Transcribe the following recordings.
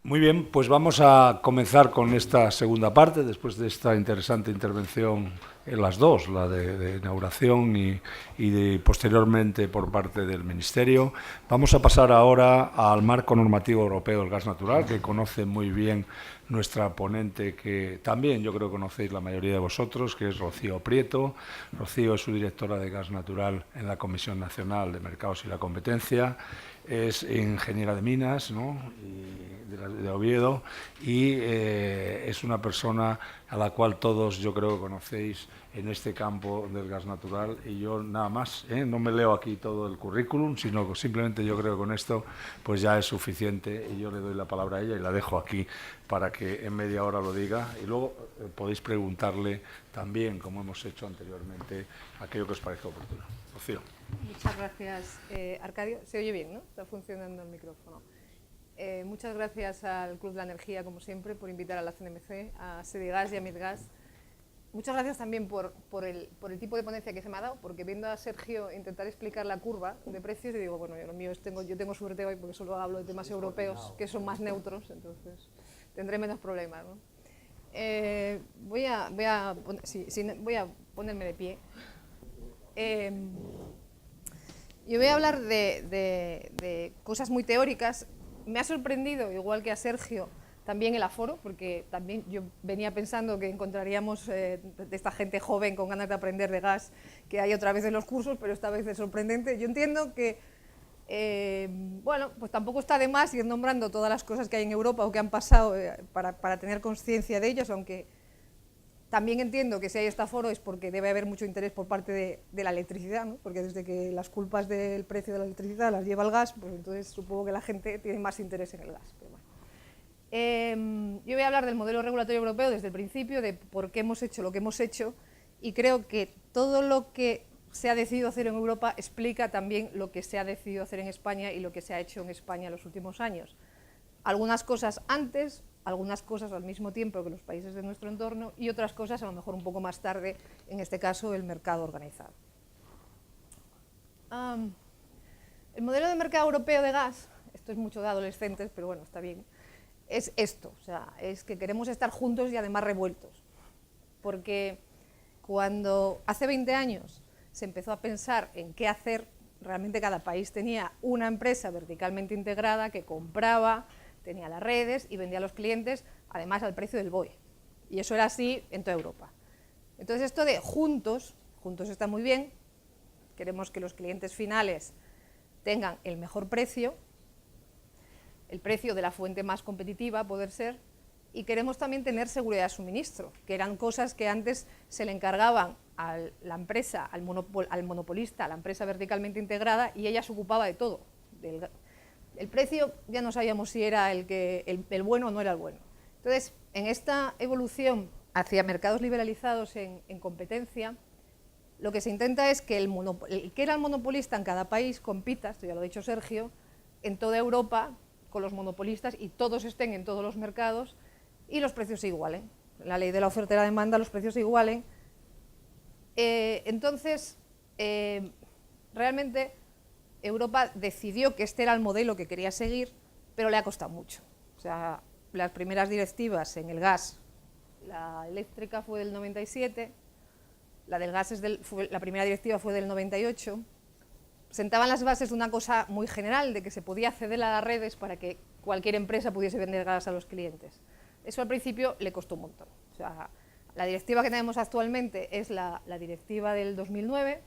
Muy bien, pues vamos a comenzar con esta segunda parte, después de esta interesante intervención en las dos, la de inauguración y posteriormente por parte del Ministerio. Vamos a pasar ahora al marco normativo europeo del gas natural, que conoce muy bien nuestra ponente, que también yo creo que conocéis la mayoría de vosotros, que es Rocío Prieto. Rocío es su directora de gas natural en la Comisión Nacional de Mercados y la Competencia. Es ingeniera de minas, ¿no? de Oviedo, y es una persona a la cual todos yo creo que conocéis en este campo del gas natural, y yo nada más, no me leo aquí todo el currículum, sino que simplemente yo creo que con esto pues ya es suficiente, y yo le doy la palabra a ella y la dejo aquí para que en media hora lo diga, y luego podéis preguntarle también, como hemos hecho anteriormente, aquello que os parezca oportuno. Rocío. Muchas gracias, Arcadio. Se oye bien, ¿no? Está funcionando el micrófono. Muchas gracias al Club de la Energía, como siempre, por invitar a la CNMC, a Sedegas y a Midgas. Muchas gracias también por el tipo de ponencia que se me ha dado, porque viendo a Sergio intentar explicar la curva de precios, y digo, bueno, yo, lo mío es yo tengo suerte hoy porque solo hablo de temas europeos que son más neutros, entonces tendré menos problemas, ¿no? Voy a ponerme de pie. Yo voy a hablar de cosas muy teóricas. Me ha sorprendido, igual que a Sergio, también el aforo, porque también yo venía pensando que encontraríamos de esta gente joven con ganas de aprender de gas que hay otra vez en los cursos, pero esta vez es sorprendente. Yo entiendo que, bueno, pues tampoco está de más ir nombrando todas las cosas que hay en Europa o que han pasado para tener conciencia de ellas, aunque también entiendo que si hay este aforo es porque debe haber mucho interés por parte de la electricidad, ¿no? Porque desde que las culpas del precio de la electricidad las lleva el gas, pues entonces supongo que la gente tiene más interés en el gas. Pero bueno. Yo voy a hablar del modelo regulatorio europeo desde el principio, de por qué hemos hecho lo que hemos hecho, y creo que todo lo que se ha decidido hacer en Europa explica también lo que se ha decidido hacer en España y lo que se ha hecho en España en los últimos años. Algunas cosas antes, algunas cosas al mismo tiempo que los países de nuestro entorno, y otras cosas a lo mejor un poco más tarde, en este caso el mercado organizado. El modelo de mercado europeo de gas, esto es mucho de adolescentes, pero bueno, está bien, es esto, o sea, es que queremos estar juntos y además revueltos, porque cuando hace 20 años se empezó a pensar en qué hacer, realmente cada país tenía una empresa verticalmente integrada que compraba, tenía las redes y vendía a los clientes, además al precio del BOE. Y eso era así en toda Europa. Entonces esto de juntos está muy bien, queremos que los clientes finales tengan el mejor precio, el precio de la fuente más competitiva, poder ser, y queremos también tener seguridad de suministro, que eran cosas que antes se le encargaban a la empresa, al monopolista, a la empresa verticalmente integrada, y ella se ocupaba de todo. El precio ya no sabíamos si era el bueno o no era el bueno. Entonces, en esta evolución hacia mercados liberalizados en competencia, lo que se intenta es que el que era el monopolista en cada país compita, esto ya lo ha dicho Sergio, en toda Europa con los monopolistas, y todos estén en todos los mercados y los precios se igualen. La ley de la oferta y la demanda, los precios se igualen. Entonces, realmente Europa decidió que este era el modelo que quería seguir, pero le ha costado mucho. O sea, las primeras directivas en el gas, la eléctrica fue del 97, la del gas la primera directiva fue del 98, sentaban las bases de una cosa muy general, de que se podía acceder a las redes para que cualquier empresa pudiese vender gas a los clientes. Eso al principio le costó un montón. O sea, la directiva que tenemos actualmente es la directiva del 2009,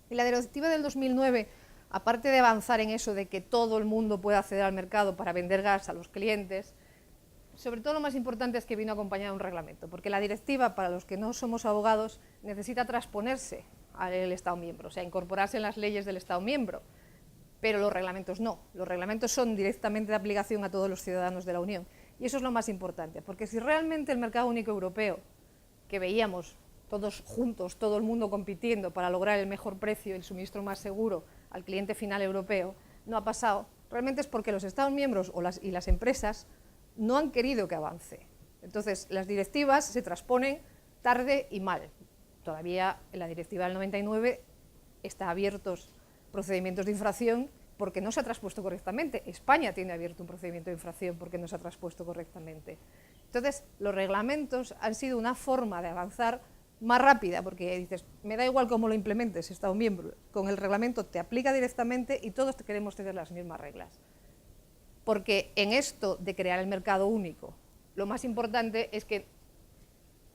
y la directiva del 2009, aparte de avanzar en eso de que todo el mundo pueda acceder al mercado para vender gas a los clientes, sobre todo lo más importante es que vino acompañada de un reglamento, porque la directiva, para los que no somos abogados, necesita transponerse al Estado miembro, o sea, incorporarse en las leyes del Estado miembro, pero los reglamentos no. Los reglamentos son directamente de aplicación a todos los ciudadanos de la Unión, y eso es lo más importante, porque si realmente el mercado único europeo, que veíamos todos juntos, todo el mundo compitiendo para lograr el mejor precio y el suministro más seguro al cliente final europeo, no ha pasado, realmente es porque los Estados miembros y las empresas no han querido que avance. Entonces, las directivas se transponen tarde y mal. Todavía en la directiva del 99 está abiertos procedimientos de infracción porque no se ha traspuesto correctamente. España tiene abierto un procedimiento de infracción porque no se ha traspuesto correctamente. Entonces, los reglamentos han sido una forma de avanzar más rápida, porque dices, me da igual cómo lo implementes, Estado miembro, con el reglamento te aplica directamente y todos queremos tener las mismas reglas. Porque en esto de crear el mercado único, lo más importante es que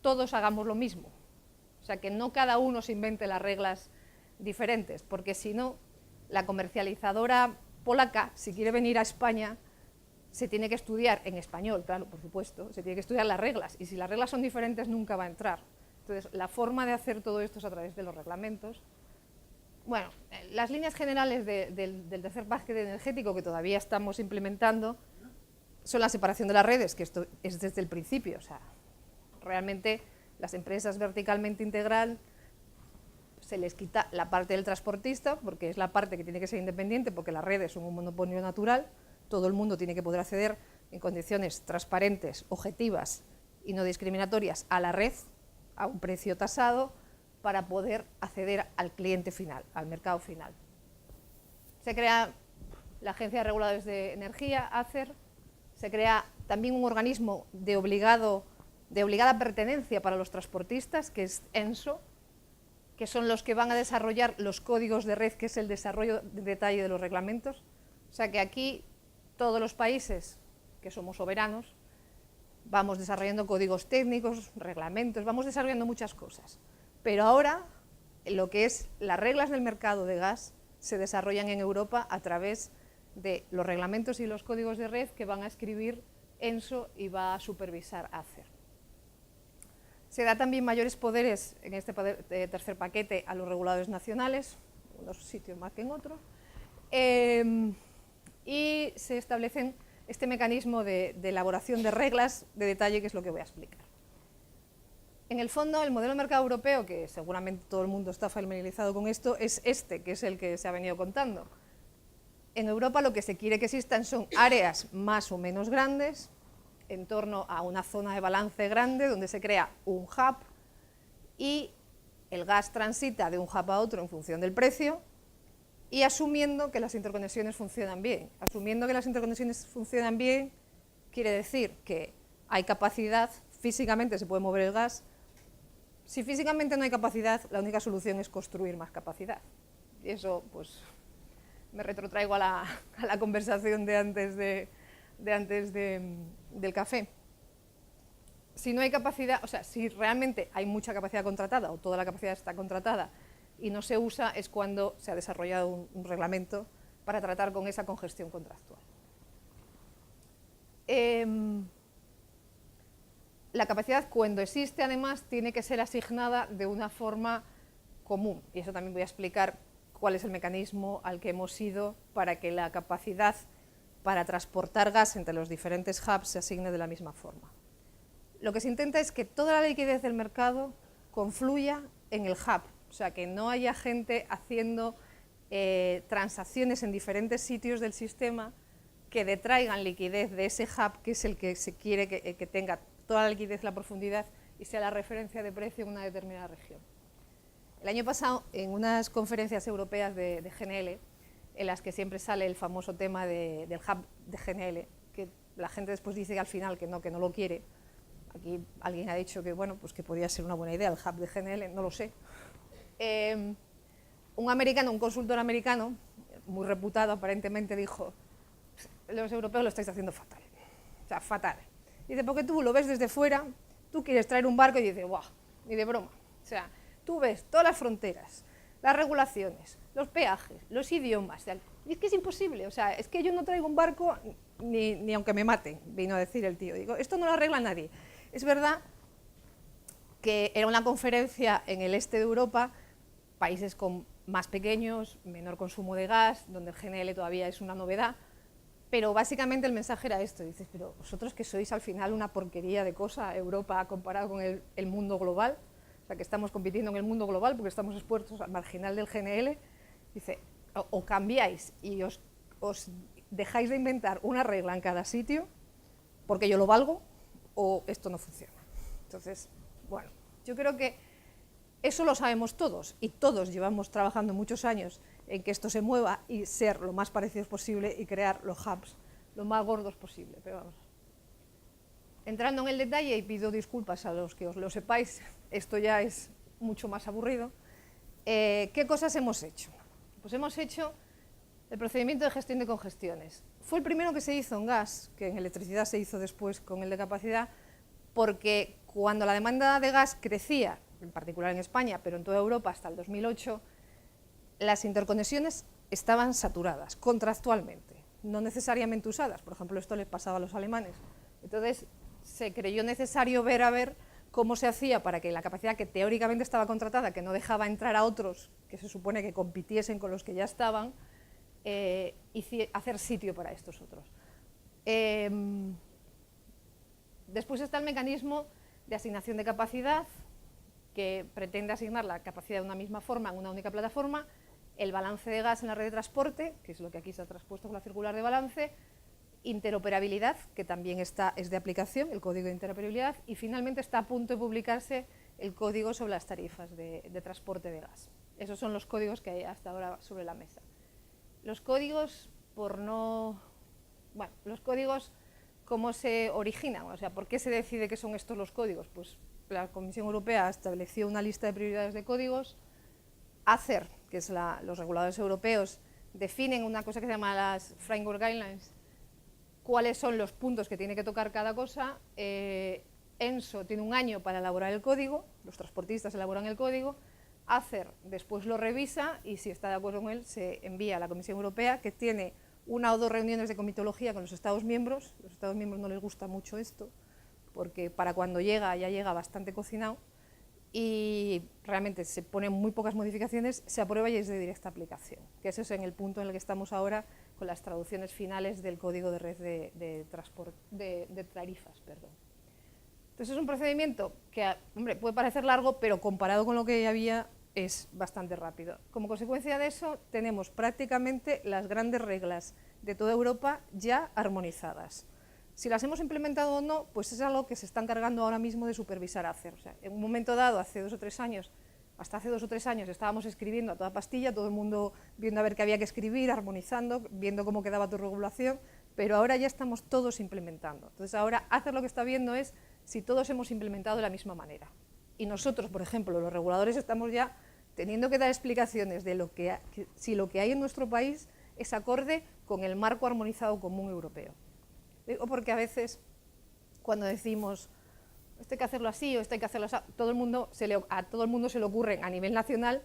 todos hagamos lo mismo. O sea, que no cada uno se invente las reglas diferentes, porque si no, la comercializadora polaca, si quiere venir a España, se tiene que estudiar en español, claro, por supuesto, se tiene que estudiar las reglas, y si las reglas son diferentes nunca va a entrar. Entonces, la forma de hacer todo esto es a través de los reglamentos. Bueno, las líneas generales del tercer paquete energético que todavía estamos implementando son la separación de las redes, que esto es desde el principio, o sea, realmente las empresas verticalmente integral se les quita la parte del transportista, porque es la parte que tiene que ser independiente, porque las redes son un monopolio natural, todo el mundo tiene que poder acceder en condiciones transparentes, objetivas y no discriminatorias a la red, a un precio tasado, para poder acceder al cliente final, al mercado final. Se crea la Agencia de Reguladores de Energía, ACER, se crea también un organismo de obligada pertenencia para los transportistas, que es ENSO, que son los que van a desarrollar los códigos de red, que es el desarrollo de detalle de los reglamentos. O sea que aquí todos los países que somos soberanos vamos desarrollando códigos técnicos, reglamentos, vamos desarrollando muchas cosas. Pero ahora lo que es las reglas del mercado de gas se desarrollan en Europa a través de los reglamentos y los códigos de red que van a escribir ENSO y va a supervisar ACER. Se da también mayores poderes en este tercer paquete a los reguladores nacionales, en unos sitios más que en otros, y se establecen este mecanismo de elaboración de reglas de detalle, que es lo que voy a explicar. En el fondo, el modelo de mercado europeo, que seguramente todo el mundo está familiarizado con esto, es este, que es el que se ha venido contando. En Europa lo que se quiere que existan son áreas más o menos grandes, en torno a una zona de balance grande, donde se crea un hub y el gas transita de un hub a otro en función del precio y asumiendo que las interconexiones funcionan bien. Asumiendo que las interconexiones funcionan bien quiere decir que hay capacidad, físicamente se puede mover el gas. Si físicamente no hay capacidad, la única solución es construir más capacidad. Y eso, pues, me retrotraigo a la conversación de antes del café. Si no hay capacidad, o sea, si realmente hay mucha capacidad contratada o toda la capacidad está contratada y no se usa, es cuando se ha desarrollado un reglamento para tratar con esa congestión contractual. La capacidad, cuando existe, además, tiene que ser asignada de una forma común, y eso también voy a explicar cuál es el mecanismo al que hemos ido para que la capacidad para transportar gas entre los diferentes hubs se asigne de la misma forma. Lo que se intenta es que toda la liquidez del mercado confluya en el hub, o sea, que no haya gente haciendo transacciones en diferentes sitios del sistema que detraigan liquidez de ese hub, que es el que se quiere que tenga toda la liquidez, la profundidad y sea la referencia de precio en una determinada región. El año pasado, en unas conferencias europeas de GNL, en las que siempre sale el famoso tema del hub de GNL, que la gente después dice que al final que no lo quiere. Aquí alguien ha dicho que, bueno, pues que podría ser una buena idea el hub de GNL, no lo sé. Un consultor americano, muy reputado aparentemente, dijo: los europeos lo estáis haciendo fatal, o sea, fatal. Dice, porque tú lo ves desde fuera, tú quieres traer un barco y dices, ¡guau!, ni de broma. O sea, tú ves todas las fronteras, las regulaciones, los peajes, los idiomas, y es que es imposible, o sea, es que yo no traigo un barco ni aunque me maten, vino a decir el tío. Digo, esto no lo arregla nadie. Es verdad que era una conferencia en el este de Europa, países más pequeños, menor consumo de gas, donde el GNL todavía es una novedad, pero básicamente el mensaje era esto. Dices, pero vosotros que sois al final una porquería de cosa, Europa comparado con el mundo global, o sea, que estamos compitiendo en el mundo global porque estamos expuestos al marginal del GNL, dice, o cambiáis y os dejáis de inventar una regla en cada sitio, porque yo lo valgo, o esto no funciona. Entonces, bueno, yo creo que eso lo sabemos todos, y todos llevamos trabajando muchos años en que esto se mueva y ser lo más parecidos posible y crear los hubs lo más gordos posible. Pero vamos. Entrando en el detalle, y pido disculpas a los que os lo sepáis, esto ya es mucho más aburrido. ¿Qué cosas hemos hecho? Pues hemos hecho el procedimiento de gestión de congestiones. Fue el primero que se hizo en gas, que en electricidad se hizo después con el de capacidad, porque cuando la demanda de gas crecía, en particular en España, pero en toda Europa hasta el 2008, las interconexiones estaban saturadas, contractualmente, no necesariamente usadas. Por ejemplo, esto les pasaba a los alemanes. Entonces, se creyó necesario ver a ver cómo se hacía para que la capacidad que teóricamente estaba contratada, que no dejaba entrar a otros, que se supone que compitiesen con los que ya estaban, hacer sitio para estos otros. Después está el mecanismo de asignación de capacidad, que pretende asignar la capacidad de una misma forma en una única plataforma, el balance de gas en la red de transporte, que es lo que aquí se ha traspuesto con la circular de balance, interoperabilidad, que también es de aplicación, el código de interoperabilidad, y finalmente está a punto de publicarse el código sobre las tarifas de transporte de gas. Esos son los códigos que hay hasta ahora sobre la mesa. Los códigos, los códigos, ¿cómo se originan? O sea, ¿por qué se decide que son estos los códigos? Pues la Comisión Europea estableció una lista de prioridades de códigos. ACER, que es los reguladores europeos, definen una cosa que se llama las Framework Guidelines, cuáles son los puntos que tiene que tocar cada cosa. ENSO tiene un año para elaborar el código, los transportistas elaboran el código, ACER después lo revisa y si está de acuerdo con él se envía a la Comisión Europea, que tiene 1 o 2 reuniones de comitología con los Estados miembros. Los Estados miembros no les gusta mucho esto, porque para cuando llega ya llega bastante cocinado y realmente se ponen muy pocas modificaciones, se aprueba y es de directa aplicación, que ese es en el punto en el que estamos ahora con las traducciones finales del código de red de tarifas. Entonces es un procedimiento que, hombre, puede parecer largo, pero comparado con lo que había es bastante rápido. Como consecuencia de eso, tenemos prácticamente las grandes reglas de toda Europa ya armonizadas. Si las hemos implementado o no, pues es algo que se está encargando ahora mismo de supervisar ACER. O sea, en un momento dado, hasta hace 2 o 3 años, estábamos escribiendo a toda pastilla, todo el mundo viendo a ver qué había que escribir, armonizando, viendo cómo quedaba tu regulación, pero ahora ya estamos todos implementando. Entonces ahora ACER lo que está viendo es si todos hemos implementado de la misma manera. Y nosotros, por ejemplo, los reguladores, estamos ya teniendo que dar explicaciones de si lo que hay en nuestro país es acorde con el marco armonizado común europeo. Digo porque a veces, cuando decimos esto hay que hacerlo así o esto hay que hacerlo así, a todo el mundo se le ocurren a nivel nacional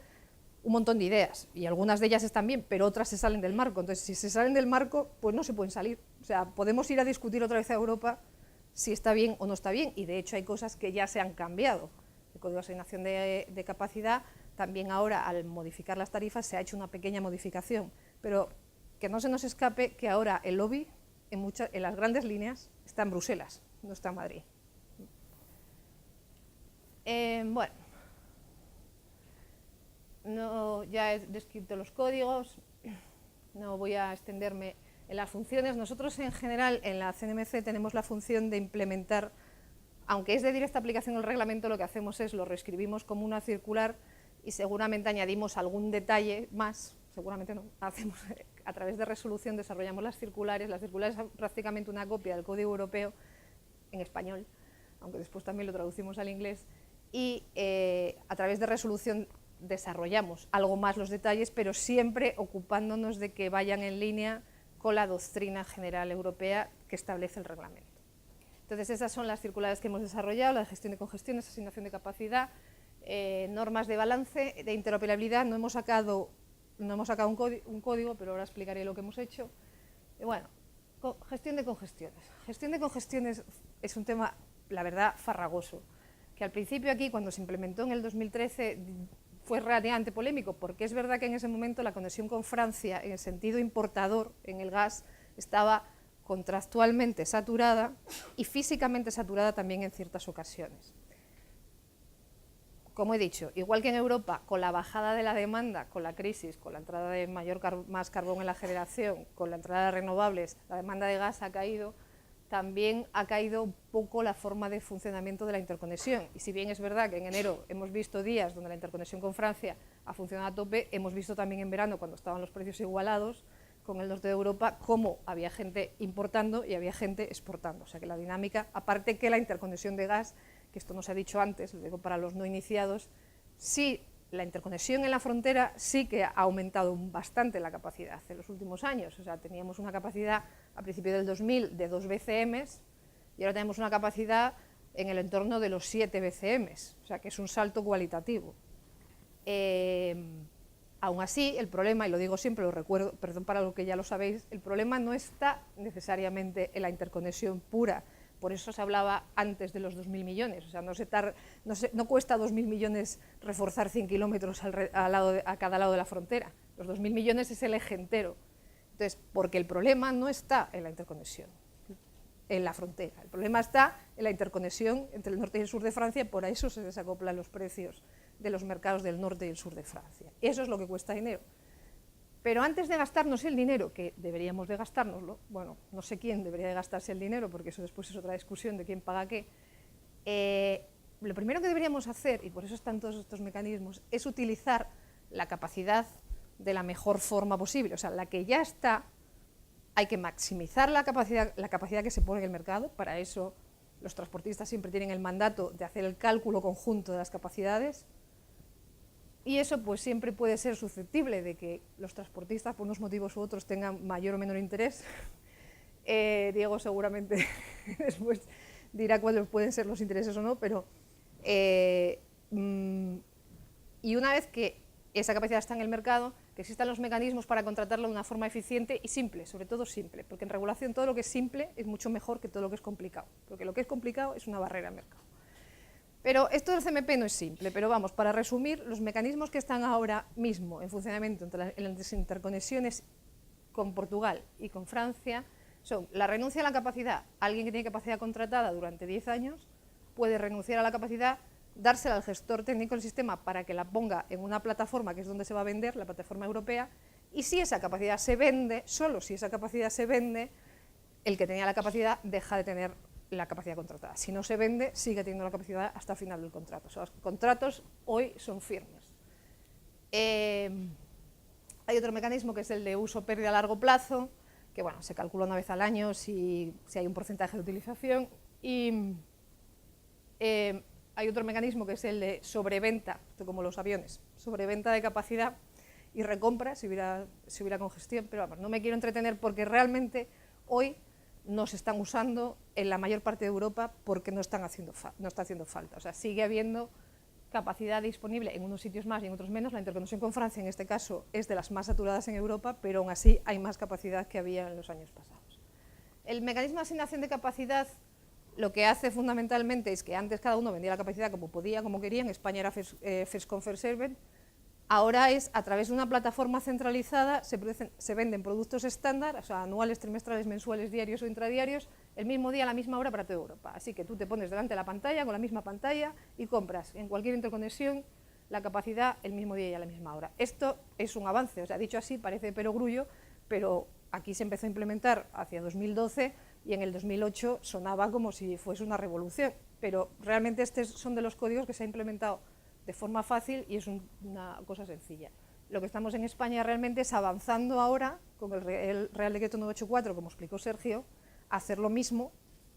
un montón de ideas, y algunas de ellas están bien, pero otras se salen del marco. Entonces, si se salen del marco, pues no se pueden salir. O sea, podemos ir a discutir otra vez a Europa si está bien o no está bien, y de hecho hay cosas que ya se han cambiado. El Código de Asignación de Capacidad, también ahora al modificar las tarifas se ha hecho una pequeña modificación, pero que no se nos escape que ahora el lobby en las grandes líneas está en Bruselas, no está en Madrid. Bueno, ya he descrito los códigos, no voy a extenderme en las funciones. Nosotros en general en la CNMC tenemos la función de implementar, aunque es de directa aplicación el reglamento, lo que hacemos es lo reescribimos como una circular y seguramente añadimos algún detalle más, seguramente no, hacemos a través de resolución, desarrollamos las circulares es prácticamente una copia del Código Europeo en español, aunque después también lo traducimos al inglés, y a través de resolución desarrollamos algo más los detalles, pero siempre ocupándonos de que vayan en línea con la doctrina general europea que establece el reglamento. Entonces esas son las circulares que hemos desarrollado, la de gestión de congestiones, asignación de capacidad, normas de balance, de interoperabilidad. No hemos sacado un código, pero ahora explicaré lo que hemos hecho. Bueno, gestión de congestiones. Gestión de congestiones es un tema, la verdad, farragoso, que al principio aquí, cuando se implementó en el 2013, fue relativamente polémico, porque es verdad que en ese momento la conexión con Francia, en el sentido importador, en el gas, estaba contractualmente saturada y físicamente saturada también en ciertas ocasiones. Como he dicho, igual que en Europa, con la bajada de la demanda, con la crisis, con la entrada de más carbón en la generación, con la entrada de renovables, la demanda de gas ha caído, también ha caído un poco la forma de funcionamiento de la interconexión. Y si bien es verdad que en enero hemos visto días donde la interconexión con Francia a funcionar a tope. Hemos visto también en verano, cuando estaban los precios igualados con el norte de Europa, cómo había gente importando y había gente exportando. O sea que la dinámica, aparte que la interconexión de gas, que esto no se ha dicho antes, lo digo para los no iniciados, sí, la interconexión en la frontera sí que ha aumentado bastante la capacidad en los últimos años. O sea, teníamos una capacidad a principios del 2000 de 2 BCM y ahora tenemos una capacidad en el entorno de los 7 BCM, o sea que es un salto cualitativo. Aún así, el problema, y lo digo siempre, lo recuerdo, perdón para lo que ya lo sabéis, el problema no está necesariamente en la interconexión pura. Por eso se hablaba antes de los 2.000 millones, o sea, no cuesta 2.000 millones reforzar 100 kilómetros a cada lado de la frontera. Los 2.000 millones es el eje entero. Entonces, porque el problema no está en la interconexión, en la frontera. El problema está en la interconexión entre el norte y el sur de Francia, y por eso se desacoplan los precios de los mercados del norte y el sur de Francia. Eso es lo que cuesta dinero. Pero antes de gastarnos el dinero, que deberíamos de gastárnoslo, bueno, no sé quién debería de gastarse el dinero, porque eso después es otra discusión de quién paga qué, lo primero que deberíamos hacer, y por eso están todos estos mecanismos, es utilizar la capacidad de la mejor forma posible. O sea, la que ya está, hay que maximizar la capacidad que se pone en el mercado. Para eso los transportistas siempre tienen el mandato de hacer el cálculo conjunto de las capacidades, y eso pues siempre puede ser susceptible de que los transportistas, por unos motivos u otros, tengan mayor o menor interés. Diego seguramente después dirá cuáles pueden ser los intereses o no, pero y una vez que esa capacidad está en el mercado, que existan los mecanismos para contratarlo de una forma eficiente y simple, sobre todo simple, porque en regulación todo lo que es simple es mucho mejor que todo lo que es complicado, porque lo que es complicado es una barrera al mercado. Pero esto del CMP no es simple, pero vamos, para resumir, los mecanismos que están ahora mismo en funcionamiento entre las interconexiones con Portugal y con Francia son la renuncia a la capacidad. Alguien que tiene capacidad contratada durante 10 años puede renunciar a la capacidad, dársela al gestor técnico del sistema para que la ponga en una plataforma que es donde se va a vender, la plataforma europea, y si esa capacidad se vende, solo si esa capacidad se vende, el que tenía la capacidad deja de tener la capacidad contratada. Si no se vende, sigue teniendo la capacidad hasta el final del contrato. O sea, los contratos hoy son firmes. Hay otro mecanismo que es el de uso-pérdida a largo plazo, que bueno, se calcula una vez al año si hay un porcentaje de utilización, y hay otro mecanismo que es el de sobreventa, esto como los aviones, sobreventa de capacidad y recompra si hubiera congestión, pero vamos, no me quiero entretener porque realmente hoy no se están usando en la mayor parte de Europa porque no está haciendo falta. O sea, sigue habiendo capacidad disponible en unos sitios más y en otros menos. La interconexión con Francia, en este caso, es de las más saturadas en Europa, pero aún así hay más capacidad que había en los años pasados. El mecanismo de asignación de capacidad lo que hace fundamentalmente es que antes cada uno vendía la capacidad como podía, como quería. En España era FESCOM, FERSERVEN. Ahora es a través de una plataforma centralizada, se venden productos estándar, o sea, anuales, trimestrales, mensuales, diarios o intradiarios, el mismo día, a la misma hora para toda Europa. Así que tú te pones delante de la pantalla, con la misma pantalla, y compras en cualquier interconexión la capacidad el mismo día y a la misma hora. Esto es un avance, o sea, dicho así parece perogrullo, pero aquí se empezó a implementar hacia 2012 y en el 2008 sonaba como si fuese una revolución, pero realmente estos son de los códigos que se ha implementado de forma fácil y es una cosa sencilla. Lo que estamos en España realmente es avanzando ahora con el Real Decreto 984, como explicó Sergio, a hacer lo mismo,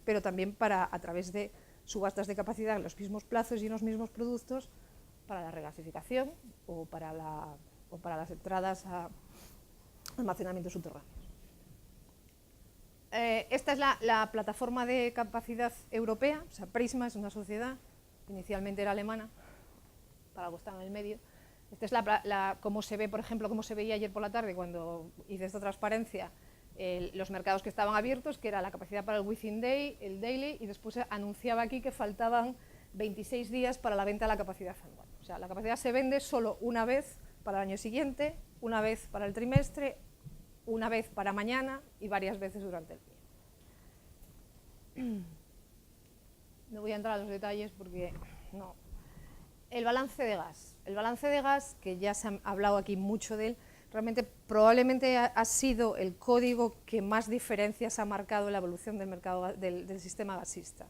pero también a través de subastas de capacidad en los mismos plazos y en los mismos productos para la regasificación o para las entradas a almacenamientos subterráneos. Esta es la plataforma de capacidad europea, o sea, Prisma es una sociedad, inicialmente era alemana, para algo está en el medio. Esta es cómo se ve, por ejemplo, cómo se veía ayer por la tarde cuando hice esta transparencia, los mercados que estaban abiertos, que era la capacidad para el within day, el daily, y después anunciaba aquí que faltaban 26 días para la venta de la capacidad anual. O sea, la capacidad se vende solo una vez para el año siguiente, una vez para el trimestre, una vez para mañana y varias veces durante el día. No voy a entrar a los detalles porque no. El balance de gas, que ya se ha hablado aquí mucho de él, realmente probablemente ha sido el código que más diferencias ha marcado en la evolución del mercado del sistema gasista,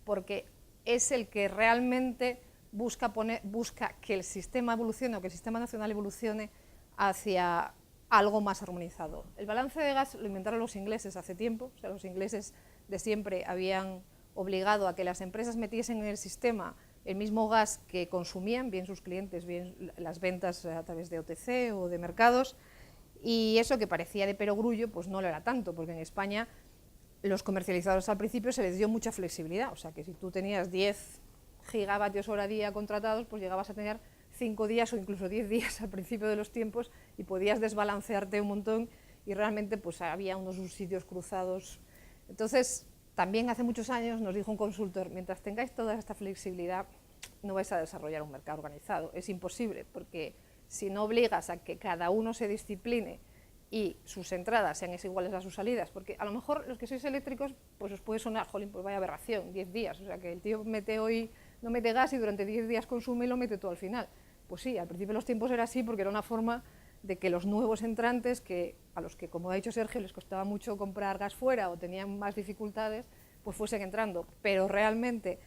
porque es el que realmente busca que el sistema evolucione o que el sistema nacional evolucione hacia algo más armonizado. El balance de gas lo inventaron los ingleses hace tiempo, o sea, los ingleses de siempre habían obligado a que las empresas metiesen en el sistema el mismo gas que consumían, bien sus clientes, bien las ventas a través de OTC o de mercados, y eso que parecía de perogrullo, pues no lo era tanto, porque en España los comercializadores al principio se les dio mucha flexibilidad, o sea que si tú tenías 10 gigavatios hora día contratados, pues llegabas a tener 5 días o incluso 10 días al principio de los tiempos y podías desbalancearte un montón y realmente pues había unos subsidios cruzados. Entonces, también hace muchos años nos dijo un consultor, mientras tengáis toda esta flexibilidad, no vais a desarrollar un mercado organizado. Es imposible, porque si no obligas a que cada uno se discipline y sus entradas sean iguales a sus salidas, porque a lo mejor los que sois eléctricos, pues os puede sonar, jolín, pues vaya aberración, 10 días, o sea que el tío mete hoy, no mete gas y durante 10 días consume y lo mete todo al final. Pues sí, al principio de los tiempos era así porque era una forma de que los nuevos entrantes, a los que, como ha dicho Sergio, les costaba mucho comprar gas fuera o tenían más dificultades, pues fuesen entrando, pero realmente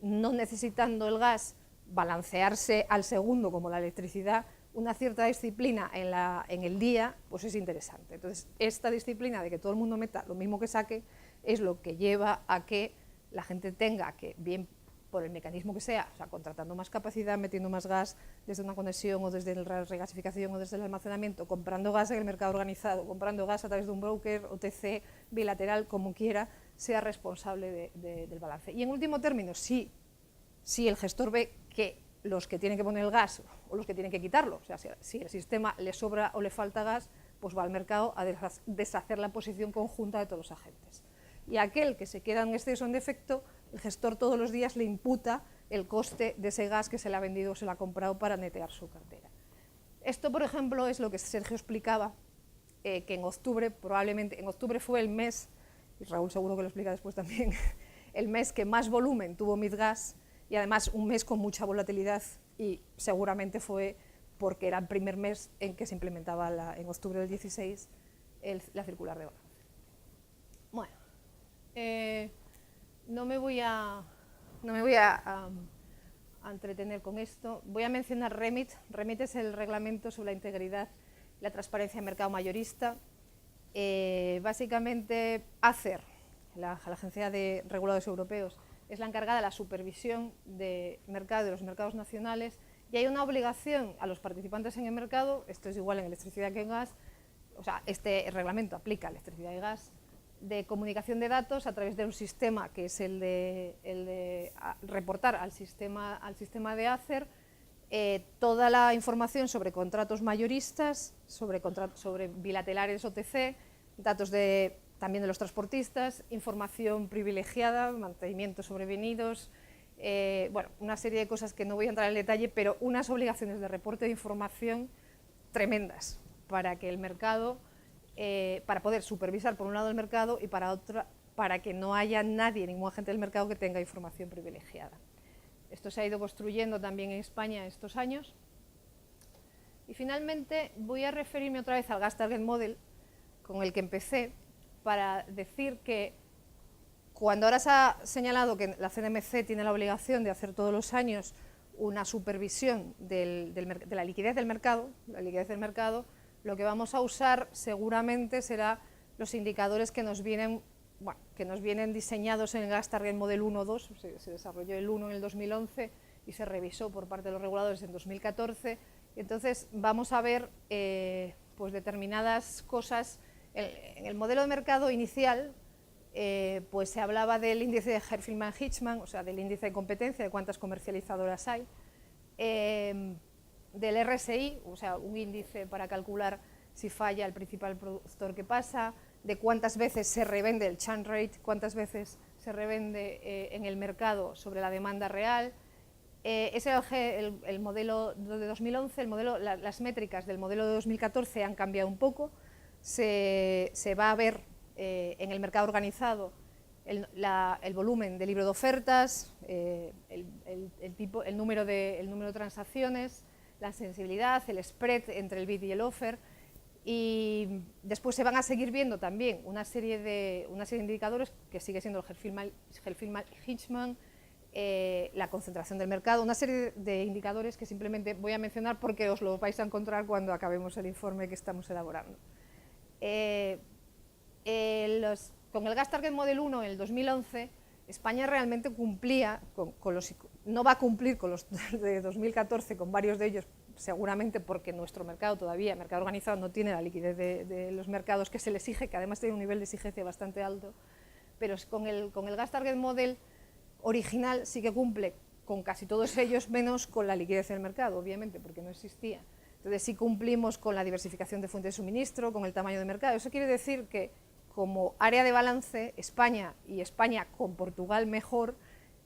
no necesitando el gas balancearse al segundo como la electricidad, una cierta disciplina en el día, pues es interesante. Entonces, esta disciplina de que todo el mundo meta lo mismo que saque es lo que lleva a que la gente tenga que, bien por el mecanismo que sea, o sea, contratando más capacidad, metiendo más gas desde una conexión o desde la regasificación o desde el almacenamiento, comprando gas en el mercado organizado, comprando gas a través de un broker, OTC, bilateral, como quiera, sea responsable del balance. Y en último término, si el gestor ve que los que tienen que poner el gas o los que tienen que quitarlo, o sea, si el sistema le sobra o le falta gas, pues va al mercado a deshacer la posición conjunta de todos los agentes. Y aquel que se queda en exceso o en defecto, el gestor todos los días le imputa el coste de ese gas que se le ha vendido o se le ha comprado para netear su cartera. Esto, por ejemplo, es lo que Sergio explicaba, que en octubre, probablemente, en octubre fue el mes, y Raúl seguro que lo explica después también, el mes que más volumen tuvo Midgas, y además un mes con mucha volatilidad, y seguramente fue porque era el primer mes en que se implementaba en octubre del 16 la circular de balance. Bueno, no me voy a entretener con esto. Voy a mencionar REMIT. REMIT es el reglamento sobre la integridad y la transparencia del mercado mayorista. Básicamente, ACER, la Agencia de Reguladores Europeos, es la encargada de la supervisión de los mercados nacionales, y hay una obligación a los participantes en el mercado, esto es igual en electricidad que en gas, o sea, este reglamento aplica a electricidad y gas, de comunicación de datos a través de un sistema que es el de reportar al sistema de ACER toda la información sobre contratos mayoristas, sobre bilaterales OTC, datos también de los transportistas, información privilegiada, mantenimientos sobrevenidos, bueno, una serie de cosas que no voy a entrar en detalle, pero unas obligaciones de reporte de información tremendas para que el mercado, para poder supervisar por un lado el mercado y para que no haya nadie, ningún agente del mercado que tenga información privilegiada. Esto se ha ido construyendo también en España estos años. Y finalmente voy a referirme otra vez al Gas Target Model, con el que empecé, para decir que cuando ahora se ha señalado que la CNMC tiene la obligación de hacer todos los años una supervisión de la liquidez del mercado, lo que vamos a usar seguramente será los indicadores que nos vienen, diseñados en el Gas Target Model 1 o 2, se desarrolló el 1 en el 2011 y se revisó por parte de los reguladores en 2014. Entonces vamos a ver pues determinadas cosas. En el modelo de mercado inicial pues se hablaba del índice de Herfinman-Hitchman, o sea, del índice de competencia, de cuántas comercializadoras hay, del RSI, o sea, un índice para calcular si falla el principal productor que pasa, de cuántas veces se revende el churn rate, cuántas veces se revende en el mercado sobre la demanda real. Ese era el modelo de 2011, las métricas del modelo de 2014 han cambiado un poco. Se va a ver en el mercado organizado el volumen del libro de ofertas, el número de transacciones, la sensibilidad, el spread entre el bid y el offer, y después se van a seguir viendo también una serie de indicadores que sigue siendo el Herfinman-Hitchman, la concentración del mercado, una serie de indicadores que simplemente voy a mencionar porque os lo vais a encontrar cuando acabemos el informe que estamos elaborando. Con el Gas Target Model 1 en el 2011, España realmente cumplía, no va a cumplir con los de 2014, con varios de ellos, seguramente porque nuestro mercado todavía, el mercado organizado, no tiene la liquidez de los mercados que se le exige, que además tiene un nivel de exigencia bastante alto, pero con el Gas Target Model original sí que cumple con casi todos ellos, menos con la liquidez del mercado, obviamente, porque no existía. Entonces sí cumplimos con la diversificación de fuentes de suministro, con el tamaño de mercado. Eso quiere decir que como área de balance, España y España con Portugal mejor,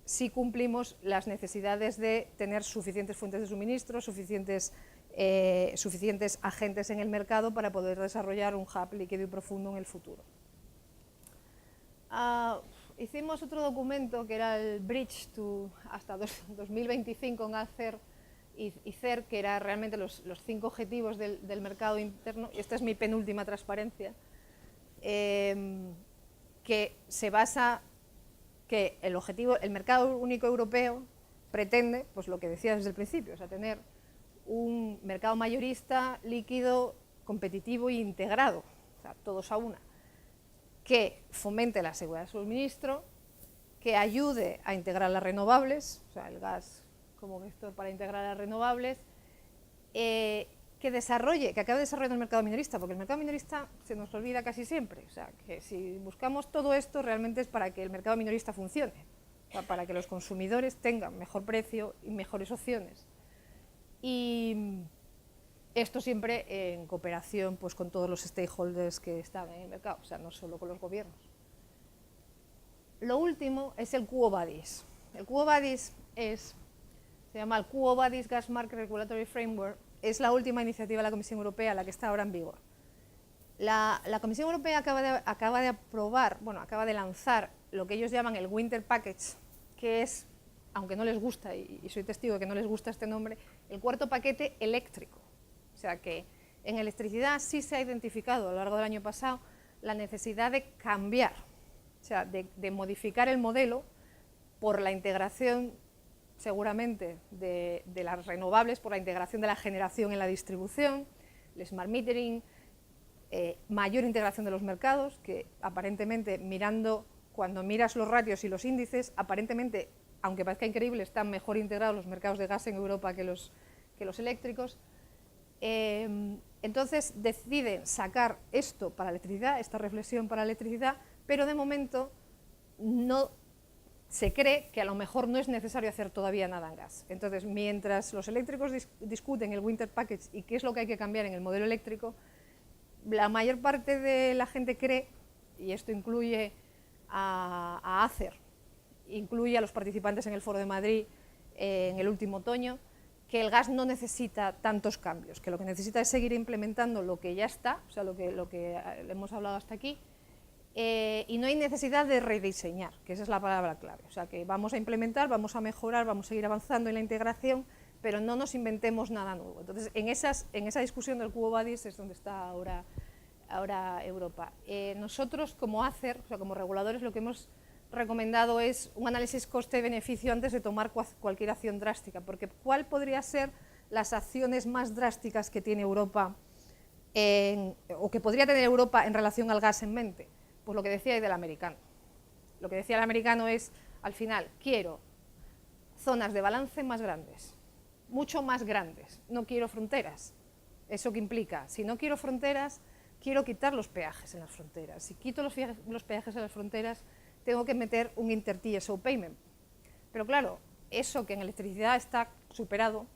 sí cumplimos las necesidades de tener suficientes fuentes de suministro, suficientes agentes en el mercado para poder desarrollar un hub líquido y profundo en el futuro. Hicimos otro documento que era el Bridge hasta 2025 en ACER y CER, que era realmente los 5 objetivos del mercado interno, y esta es mi penúltima transparencia, que se basa que el mercado único europeo pretende, pues lo que decía desde el principio, o sea, tener un mercado mayorista, líquido, competitivo e integrado, o sea, todos a una, que fomente la seguridad de suministro, que ayude a integrar las renovables, o sea, el gas como vector para integrar las renovables, que acabe desarrollando el mercado minorista, porque el mercado minorista se nos olvida casi siempre, o sea, que si buscamos todo esto realmente es para que el mercado minorista funcione, o sea, para que los consumidores tengan mejor precio y mejores opciones. Y esto siempre en cooperación pues, con todos los stakeholders que están en el mercado, o sea, no solo con los gobiernos. Lo último es el Quo Vadis. El Quo Vadis se llama el Quo Vadis Gas Market Regulatory Framework, es la última iniciativa de la Comisión Europea, la que está ahora en vigor. La Comisión Europea acaba de aprobar, bueno, acaba de lanzar lo que ellos llaman el Winter Package, que es, aunque no les gusta, y soy testigo de que no les gusta este nombre, el cuarto paquete eléctrico. O sea que en electricidad sí se ha identificado a lo largo del año pasado la necesidad de cambiar, o sea, de modificar el modelo por la integración, seguramente, de las renovables, por la integración de la generación en la distribución, el smart metering, mayor integración de los mercados, que aparentemente cuando miras los ratios y los índices, aparentemente, aunque parezca increíble, están mejor integrados los mercados de gas en Europa que los eléctricos. Entonces deciden sacar esto para la electricidad, esta reflexión para la electricidad, pero de momento no se cree que a lo mejor no es necesario hacer todavía nada en gas. Entonces, mientras los eléctricos discuten el Winter Package y qué es lo que hay que cambiar en el modelo eléctrico, la mayor parte de la gente cree, y esto incluye a ACER, incluye a los participantes en el Foro de Madrid en el último otoño, que el gas no necesita tantos cambios, que lo que necesita es seguir implementando lo que ya está, o sea, lo que hemos hablado hasta aquí, y no hay necesidad de rediseñar, que esa es la palabra clave. O sea, que vamos a implementar, vamos a mejorar, vamos a seguir avanzando en la integración, pero no nos inventemos nada nuevo. Entonces, en esa discusión del Quo Vadis es donde está ahora Europa. Nosotros, como ACER, o sea, como reguladores, lo que hemos recomendado es un análisis coste-beneficio antes de tomar cualquier acción drástica, porque ¿cuál podría ser las acciones más drásticas que tiene Europa o que podría tener Europa en relación al gas en mente? Pues lo que decía del americano. Lo que decía el americano es, al final, quiero zonas de balance más grandes, mucho más grandes, no quiero fronteras. ¿Eso qué implica? Si no quiero fronteras, quiero quitar los peajes en las fronteras. Si quito los peajes en las fronteras, tengo que meter un inter-TSO payment. Pero claro, eso que en electricidad está superado,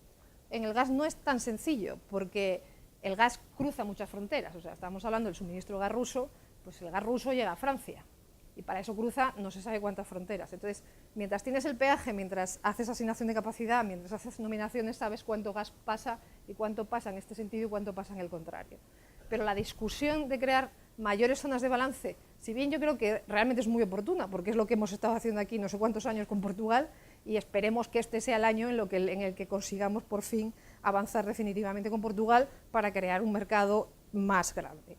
en el gas no es tan sencillo, porque el gas cruza muchas fronteras. O sea, estamos hablando del suministro de gas ruso, pues el gas ruso llega a Francia, y para eso cruza no se sabe cuántas fronteras. Entonces, mientras tienes el peaje, mientras haces asignación de capacidad, mientras haces nominaciones, sabes cuánto gas pasa y cuánto pasa en este sentido y cuánto pasa en el contrario. Pero la discusión de crear mayores zonas de balance, si bien yo creo que realmente es muy oportuna, porque es lo que hemos estado haciendo aquí no sé cuántos años con Portugal, y esperemos que este sea el año en el que consigamos por fin avanzar definitivamente con Portugal para crear un mercado más grande.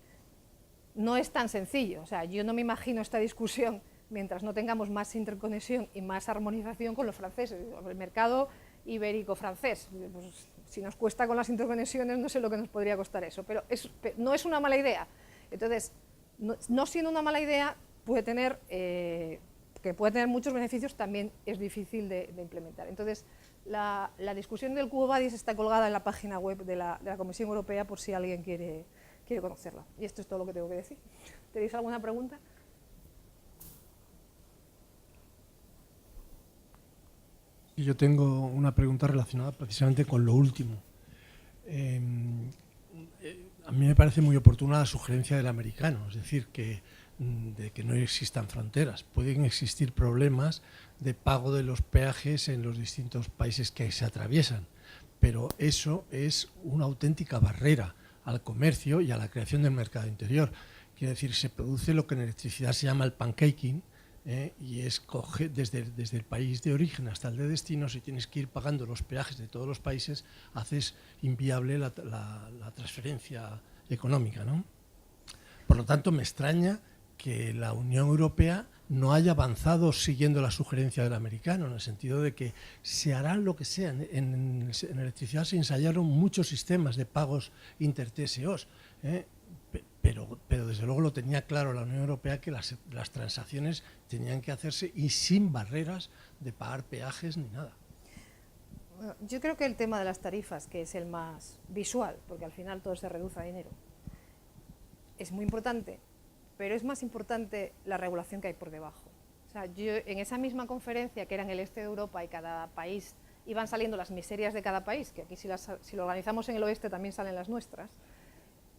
No es tan sencillo, o sea, yo no me imagino esta discusión mientras no tengamos más interconexión y más armonización con los franceses, el mercado ibérico-francés. Pues, si nos cuesta con las interconexiones, no sé lo que nos podría costar eso, pero no es una mala idea. Entonces, no siendo una mala idea, puede tener muchos beneficios, también es difícil de implementar. Entonces, la discusión del Quo Vadis está colgada en la página web de la Comisión Europea por si alguien quiere conocerla. Y esto es todo lo que tengo que decir. ¿Tenéis alguna pregunta? Yo tengo una pregunta relacionada precisamente con lo último. A mí me parece muy oportuna la sugerencia del americano, es decir, de que no existan fronteras. Pueden existir problemas de pago de los peajes en los distintos países que se atraviesan, pero eso es una auténtica barrera al comercio y a la creación del mercado interior. Quiere decir, se produce lo que en electricidad se llama el pancaking, y es desde el país de origen hasta el de destino. Si tienes que ir pagando los peajes de todos los países, haces inviable la transferencia económica, ¿no? Por lo tanto, me extraña que la Unión Europea no haya avanzado siguiendo la sugerencia del americano, en el sentido de que se harán lo que sea. En electricidad se ensayaron muchos sistemas de pagos inter-TSOs, pero desde luego lo tenía claro la Unión Europea, que las transacciones tenían que hacerse y sin barreras de pagar peajes ni nada. Bueno, yo creo que el tema de las tarifas, que es el más visual, porque al final todo se reduce a dinero, es muy importante, pero es más importante la regulación que hay por debajo. O sea, yo en esa misma conferencia, que era en el este de Europa, y cada país, iban saliendo las miserias de cada país, que aquí si lo organizamos en el oeste también salen las nuestras,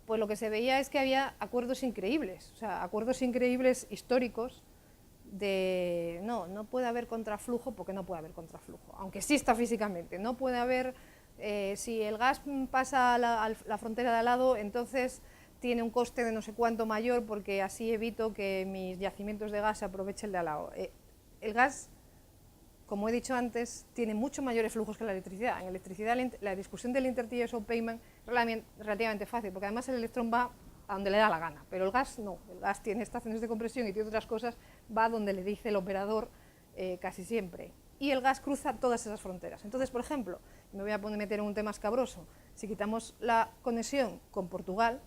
pues lo que se veía es que había acuerdos increíbles, o sea, acuerdos increíbles históricos de no puede haber contraflujo, porque no puede haber contraflujo, aunque exista físicamente. No puede haber, si el gas pasa a la frontera de al lado, entonces tiene un coste de no sé cuánto mayor, porque así evito que mis yacimientos de gas se aprovechen de al lado. El gas, como he dicho antes, tiene mucho mayores flujos que la electricidad. En electricidad la discusión del inter-TSO payment es relativamente fácil, porque además el electrón va a donde le da la gana, pero el gas no. El gas tiene estaciones de compresión y tiene otras cosas, va a donde le dice el operador casi siempre. Y el gas cruza todas esas fronteras. Entonces, por ejemplo, me voy a meter en un tema escabroso, si quitamos la conexión con Portugal,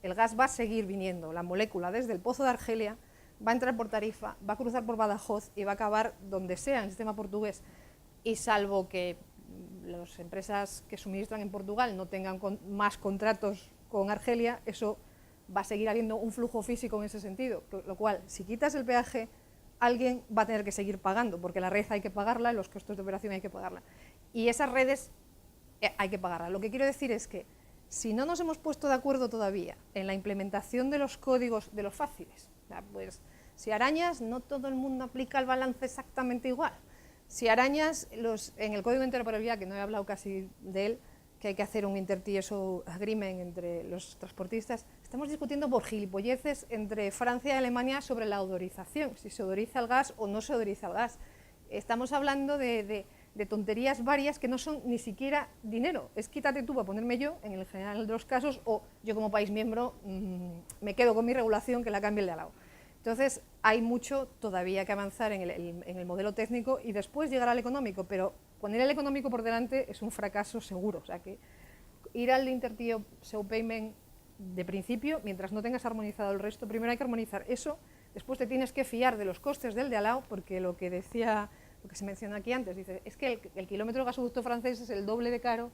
el gas va a seguir viniendo, la molécula desde el pozo de Argelia, va a entrar por Tarifa, va a cruzar por Badajoz y va a acabar donde sea en el sistema portugués. Y salvo que las empresas que suministran en Portugal no tengan más contratos con Argelia, eso va a seguir habiendo un flujo físico en ese sentido. Lo cual, si quitas el peaje, alguien va a tener que seguir pagando, porque la red hay que pagarla, los costos de operación hay que pagarla. Y esas redes hay que pagarlas. Lo que quiero decir es que si no nos hemos puesto de acuerdo todavía en la implementación de los códigos de los fáciles, pues si arañas, no todo el mundo aplica el balance exactamente igual. Si arañas, en el código de interoperabilidad, que no he hablado casi de él, que hay que hacer un inter-TSO agreement entre los transportistas, estamos discutiendo por gilipolleces entre Francia y Alemania sobre la odorización, si se odoriza el gas o no se odoriza el gas. Estamos hablando de tonterías varias que no son ni siquiera dinero, es quítate tú para ponerme yo, en el general de los casos, o yo como país miembro me quedo con mi regulación, que la cambie el de al lado. Entonces, hay mucho todavía que avanzar en el modelo técnico y después llegar al económico, pero poner el económico por delante es un fracaso seguro. O sea que ir al inter-TSO payment de principio, mientras no tengas armonizado el resto, primero hay que armonizar eso, después te tienes que fiar de los costes del de al lado, porque lo que se mencionó aquí antes, dice, es que el kilómetro de gasoducto francés es el doble de caro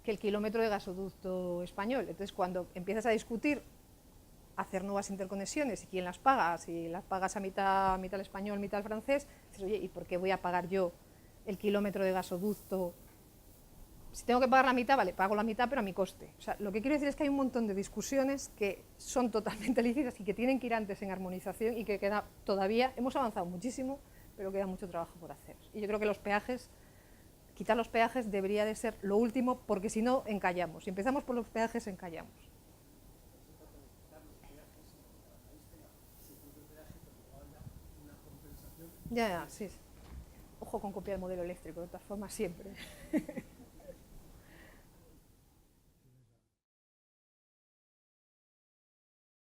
que el kilómetro de gasoducto español. Entonces, cuando empiezas a discutir hacer nuevas interconexiones y quién las paga, si las pagas a mitad el español, mitad el francés, dices, oye, ¿y por qué voy a pagar yo el kilómetro de gasoducto? Si tengo que pagar la mitad, vale, pago la mitad, pero a mi coste. O sea, lo que quiero decir es que hay un montón de discusiones que son totalmente lícitas y que tienen que ir antes en armonización y que queda todavía, hemos avanzado muchísimo, pero queda mucho trabajo por hacer. Y yo creo que los peajes, quitar los peajes debería de ser lo último, porque si no, encallamos. Si empezamos por los peajes, encallamos. Ya, sí. Ojo con copiar el modelo eléctrico, de todas formas, siempre.